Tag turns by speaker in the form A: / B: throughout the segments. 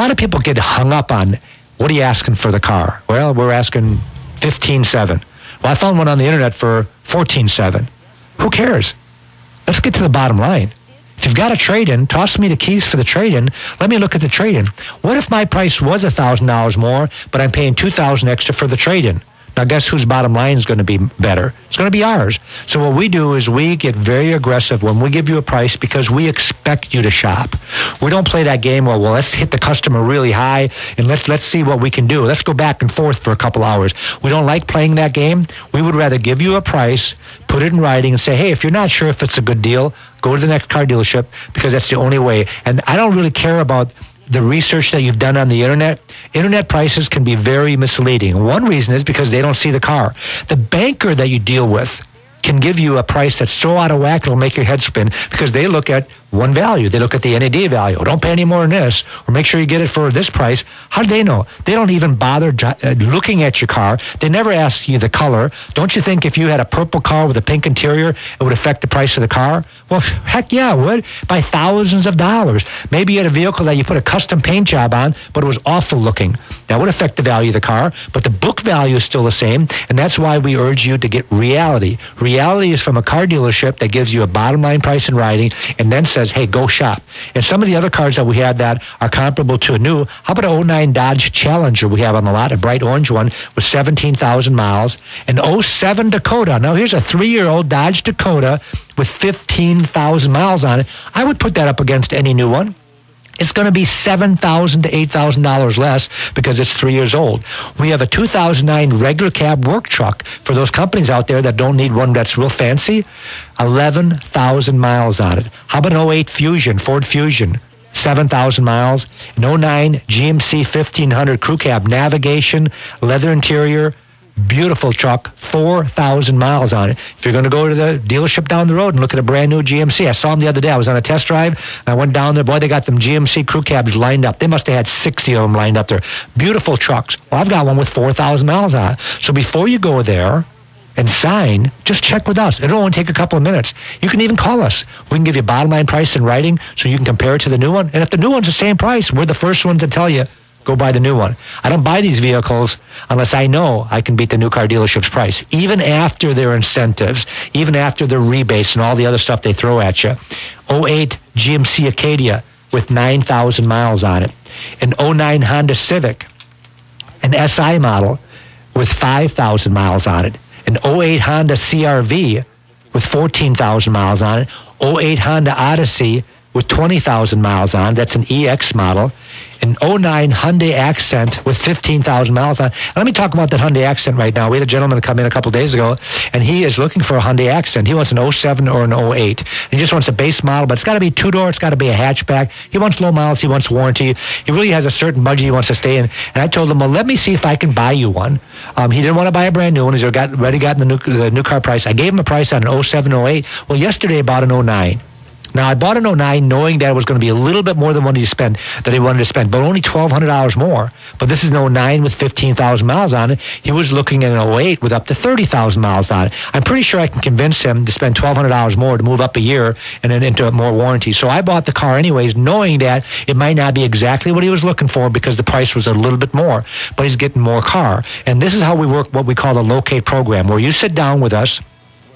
A: lot of people get hung up on, what are you asking for the car? Well, we're asking $15,700. Well, I found one on the internet for $14,700. Who cares? Let's get to the bottom line. If you've got a trade-in, toss me the keys for the trade-in. Let me look at the trade-in. What if my price was $1,000 more, but I'm paying $2,000 extra for the trade-in? Now, guess whose bottom line is going to be better? It's going to be ours. So what we do is we get very aggressive when we give you a price because we expect you to shop. We don't play that game where, well, let's hit the customer really high and let's see what we can do. Let's go back and forth for a couple hours. We don't like playing that game. We would rather give you a price, put it in writing, and say, hey, if you're not sure if it's a good deal, go to the next car dealership because that's the only way. And I don't really care about the research that you've done on the internet. Internet prices can be very misleading. One reason is because they don't see the car. The banker that you deal with can give you a price that's so out of whack it'll make your head spin because they look at one value. They look at the NAD value. Don't pay any more than this, or make sure you get it for this price. How do they know? They don't even bother looking at your car. They never ask you the color. Don't you think if you had a purple car with a pink interior, it would affect the price of the car? Well, heck yeah, it would, by thousands of dollars. Maybe you had a vehicle that you put a custom paint job on, but it was awful looking. That would affect the value of the car, but the book value is still the same, and that's why we urge you to get reality. Reality is from a car dealership that gives you a bottom line price in writing and then says, hey, go shop. And some of the other cars that we have that are comparable to a new, how about an 09 Dodge Challenger we have on the lot, a bright orange one with 17,000 miles, an 07 Dakota. Now here's a 3-year-old Dodge Dakota with 15,000 miles on it. I would put that up against any new one. It's going to be $7,000 to $8,000 less because it's 3 years old. We have a 2009 regular cab work truck for those companies out there that don't need one that's real fancy. 11,000 miles on it. How about an 08 Fusion, Ford Fusion? 7,000 miles. An 09 GMC 1500 crew cab, navigation, leather interior, beautiful truck, 4,000 miles on it. If you're going to go to the dealership down the road and look at a brand new GMC, I saw them the other day. I was on a test drive. I went down there. Boy, they got them GMC crew cabs lined up. They must have had 60 of them lined up there. Beautiful trucks. Well, I've got one with 4,000 miles on it. So before you go there and sign, just check with us. It'll only take a couple of minutes. You can even call us. We can give you bottom line price in writing so you can compare it to the new one. And if the new one's the same price, we're the first one to tell you, go buy the new one. I don't buy these vehicles unless I know I can beat the new car dealership's price, even after their incentives, even after their rebates and all the other stuff they throw at you. 08 GMC Acadia with 9,000 miles on it. An 09 Honda Civic, an SI model with 5,000 miles on it. An 08 Honda CRV with 14,000 miles on it. 08 Honda Odyssey with 20,000 miles on. That's an EX model. An 09 Hyundai Accent with 15,000 miles on. And let me talk about that Hyundai Accent right now. We had a gentleman come in a couple days ago, and he is looking for a Hyundai Accent. He wants an 07 or an 08. He just wants a base model, but it's got to be two-door. It's got to be a hatchback. He wants low miles. He wants warranty. He really has a certain budget he wants to stay in. And I told him, well, let me see if I can buy you one. He didn't want to buy a brand new one. He's already gotten the new car price. I gave him a price on an 07, 08. Well, yesterday I bought an 09. Now, I bought an 09 knowing that it was going to be a little bit more than what he wanted to spend, but only $1,200 more. But this is an 09 with 15,000 miles on it. He was looking at an 08 with up to 30,000 miles on it. I'm pretty sure I can convince him to spend $1,200 more to move up a year and then into more warranty. So I bought the car anyways, knowing that it might not be exactly what he was looking for because the price was a little bit more, but he's getting more car. And this is how we work what we call the locate program, where you sit down with us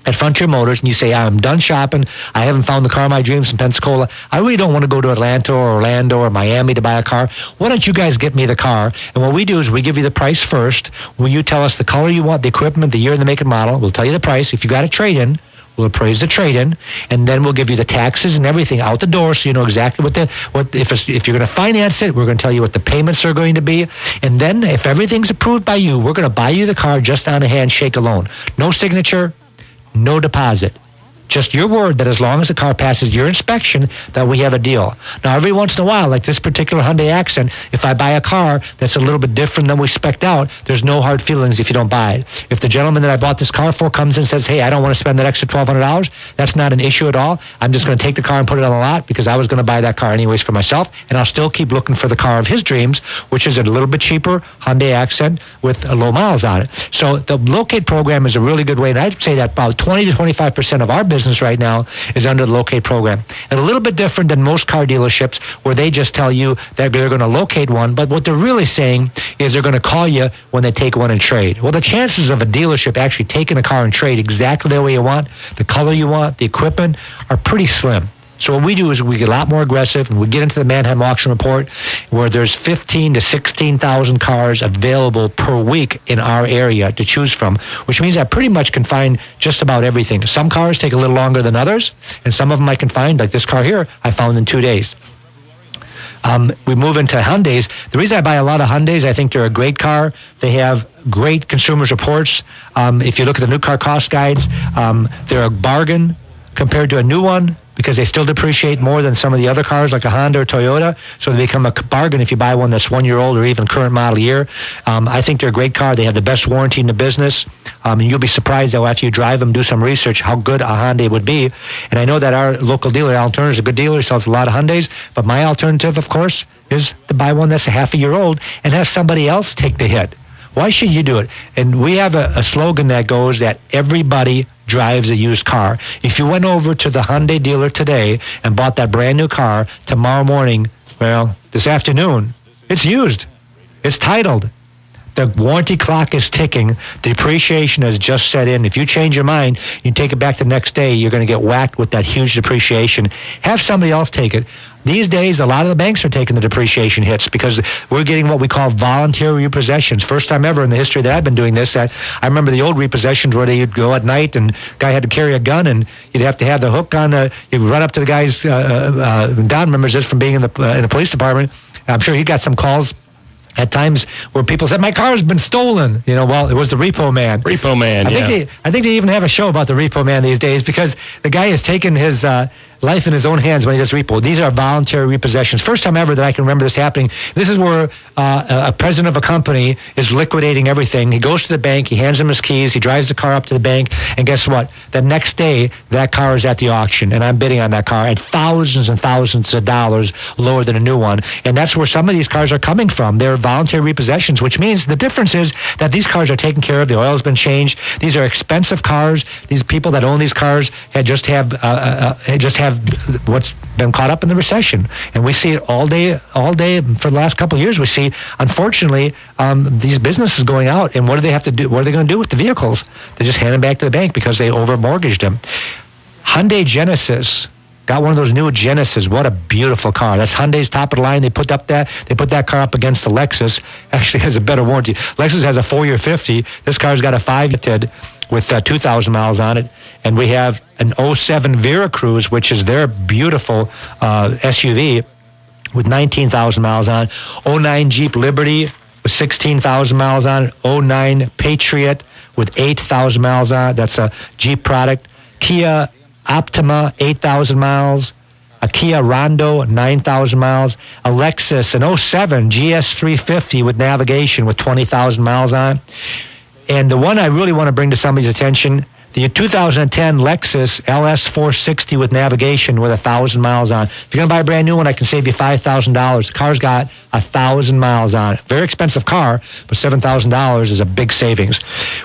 A: at Frontier Motors and you say, I'm done shopping. I haven't found the car of my dreams in Pensacola. I really don't want to go to Atlanta or Orlando or Miami to buy a car. Why don't you guys get me the car? And what we do is we give you the price first. Will you tell us the color you want, the equipment, the year, and the make and model? We'll tell you the price. If you got a trade-in, we'll appraise the trade-in, and then we'll give you the taxes and everything out the door, so you know exactly if you're going to finance it, we're going to tell you what the payments are going to be, and then if everything's approved by you, we're going to buy you the car just on a handshake alone. No signature, no deposit. Just your word that as long as the car passes your inspection, that we have a deal. Now, every once in a while, like this particular Hyundai Accent, if I buy a car that's a little bit different than we spec'd out, there's no hard feelings if you don't buy it. If the gentleman that I bought this car for comes and says, hey, I don't want to spend that extra $1,200, that's not an issue at all. I'm just going to take the car and put it on the lot because I was going to buy that car anyways for myself, and I'll still keep looking for the car of his dreams, which is a little bit cheaper Hyundai Accent with low miles on it. So the locate program is a really good way, and I'd say that about 20 to 25% of our business right now is under the locate program. And a little bit different than most car dealerships where they just tell you that they're going to locate one, but what they're really saying is they're going to call you when they take one in trade. Well, the chances of a dealership actually taking a car in trade exactly the way you want, the color you want, the equipment, are pretty slim. So what we do is we get a lot more aggressive, and we get into the Manheim Auction Report where there's 15 to 16,000 cars available per week in our area to choose from, which means I pretty much can find just about everything. Some cars take a little longer than others, and some of them I can find, like this car here, I found in 2 days. We move into Hyundais. The reason I buy a lot of Hyundais, I think they're a great car. They have great consumers reports. If you look at the new car cost guides, they're a bargain compared to a new one because they still depreciate more than some of the other cars like a Honda or Toyota. So they become a bargain if you buy one that's 1 year old or even current model year. I think they're a great car. They have the best warranty in the business. And you'll be surprised though after you drive them, do some research, how good a Hyundai would be. And I know that our local dealer, Al Turner, is a good dealer. He sells a lot of Hyundais. But my alternative, of course, is to buy one that's a half a year old and have somebody else take the hit. Why should you do it? And we have a slogan that goes that everybody drives a used car. If you went over to the Hyundai dealer today and bought that brand new car, tomorrow morning, well, this afternoon, it's used. It's titled. The warranty clock is ticking. The depreciation has just set in. If you change your mind, you take it back the next day, you're going to get whacked with that huge depreciation. Have somebody else take it. These days, a lot of the banks are taking the depreciation hits because we're getting what we call voluntary repossessions. First time ever in the history that I've been doing this. I remember the old repossessions where you'd go at night and guy had to carry a gun and you'd have to have the hook on you'd run up to the guy's, Don remembers this from being in the police department. I'm sure he got some calls at times where people said, my car's been stolen. You know, well, it was the repo man.
B: Repo man,
A: I think they even have a show about the repo man these days because the guy has taken his life in his own hands when he does repo. These are voluntary repossessions. First time ever that I can remember this happening. This is where a president of a company is liquidating everything. He goes to the bank, he hands him his keys, he drives the car up to the bank, and guess what? The next day, that car is at the auction, and I'm bidding on that car at thousands and thousands of dollars lower than a new one. And that's where some of these cars are coming from. They're voluntary repossessions, which means the difference is that these cars are taken care of. The oil's been changed. These are expensive cars. These people that own these cars just have what's been caught up in the recession, and we see it all day for the last couple of years. We see, unfortunately, these businesses going out, and what do they have to do? What are they going to do with the vehicles? They just hand them back to the bank because they over-mortgaged them. Hyundai Genesis got one of those new Genesis. What a beautiful car. That's Hyundai's top of the line. They put that car up against the Lexus. Actually has a better warranty. Lexus has a 4-year 50. This car's got a 5-year with 2,000 miles on it. And we have an 07 Veracruz, which is their beautiful SUV with 19,000 miles on. 09 Jeep Liberty with 16,000 miles on it. 09 Patriot with 8,000 miles on it. That's a Jeep product. Kia Optima, 8,000 miles. A Kia Rondo, 9,000 miles. A Lexus, an 07 GS350 with navigation with 20,000 miles on it. And the one I really want to bring to somebody's attention, the 2010 Lexus LS460 with navigation with 1,000 miles on. If you're going to buy a brand new one, I can save you $5,000. The car's got 1,000 miles on it. Very expensive car, but $7,000 is a big savings.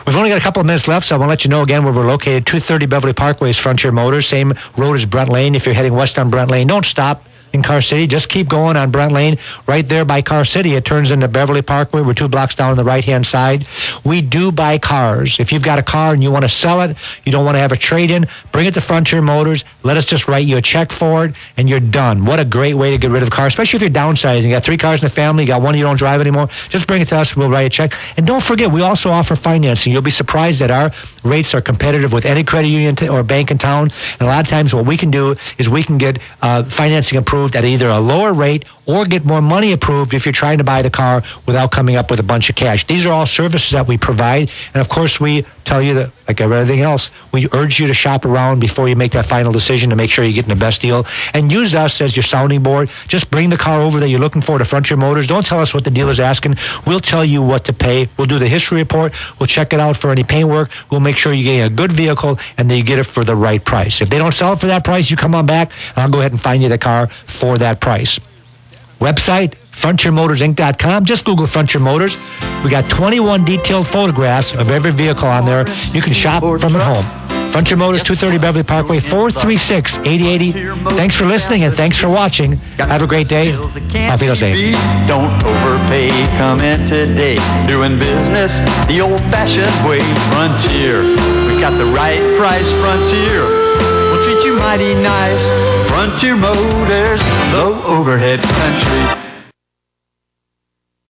A: We've only got a couple of minutes left, so I want to let you know again where we're located. 230 Beverly Parkway is Frontier Motors. Same road as Brent Lane. If you're heading west on Brent Lane, don't stop in Car City. Just keep going on Brent Lane. Right there by Car City, it turns into Beverly Parkway. We're 2 blocks down on the right-hand side. We do buy cars. If you've got a car and you want to sell it, you don't want to have a trade-in, bring it to Frontier Motors. Let us just write you a check for it, and you're done. What a great way to get rid of a car, especially if you're downsizing. You got 3 cars in the family, you got one you don't drive anymore. Just bring it to us. We'll write a check. And don't forget, we also offer financing. You'll be surprised that our rates are competitive with any credit union or bank in town. And a lot of times what we can do is we can get financing approved at either a lower rate or get more money approved if you're trying to buy the car without coming up with a bunch of cash. These are all services that we provide. And of course, we tell you that, like everything else, we urge you to shop around before you make that final decision to make sure you're getting the best deal. And use us as your sounding board. Just bring the car over that you're looking for to Frontier Motors. Don't tell us what the dealer's asking. We'll tell you what to pay. We'll do the history report. We'll check it out for any paintwork. We'll make sure you're getting a good vehicle and that you get it for the right price. If they don't sell it for that price, you come on back and I'll go ahead and find you the car for that price. Website, FrontierMotorsInc.com. Just Google Frontier Motors. We got 21 detailed photographs of every vehicle on there. You can shop from at home. Frontier Motors, 230 Beverly Parkway, 436-8080. Thanks for listening and thanks for watching. Have a great day. Auf Wiedersehen.
B: Don't overpay. Come in today. Doing business the old-fashioned way. Frontier. We got the right price. Frontier. We'll treat you mighty nice. Frontier Motors. Low overhead country.